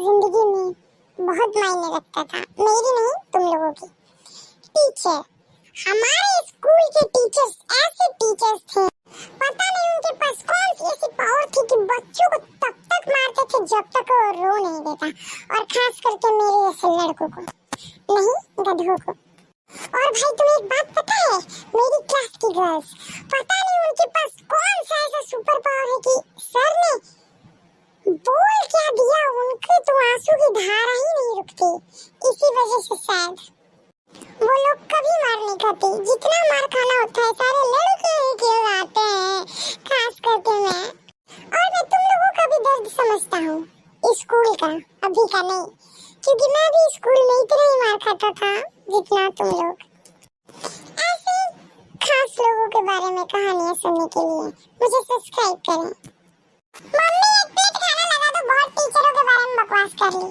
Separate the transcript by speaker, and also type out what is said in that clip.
Speaker 1: जिंदगी में बहुत मायने रखता था, मेरी नहीं तुम लोगों की। टीचर, हमारे स्कूल के टीचर्स ऐसे टीचर्स थे, पता नहीं उनके पास कौन सी ऐसी पावर थी कि बच्चों को तब तक मारते थे जब तक वो रो नहीं देता, और खास करके मेरे जैसे लड़कों को नहीं, गधों को। और भाई तुम्हें एक बात पता है, मेरी क्लास की गर्ल्स, पता नहीं उनके पास कौन सा ऐसा सुपर पावर है कि सर ने बोल क्या दिया, उनके तो आंसू की धारा ही नहीं रुकती। इसी वजह से शायद वो लोग कभी मार नहीं खाते, जितना मार खाना होता है सारे लड़के ही आते हैं, खास करके मैं। और मैं तुम लोगों का भी दर्द समझता हूँ, स्कूल का, अभी का नहीं, क्योंकि मैं भी स्कूल में इतना ही मार खाता था जितना तुम लोग। ऐसे खास लोगों के बारे में कहानियां सुनने के लिए मुझे सब्सक्राइब करें। मम्मी एक प्लेट खाना लगा दो, बहुत टीचरों के बारे में बकवास कर ली।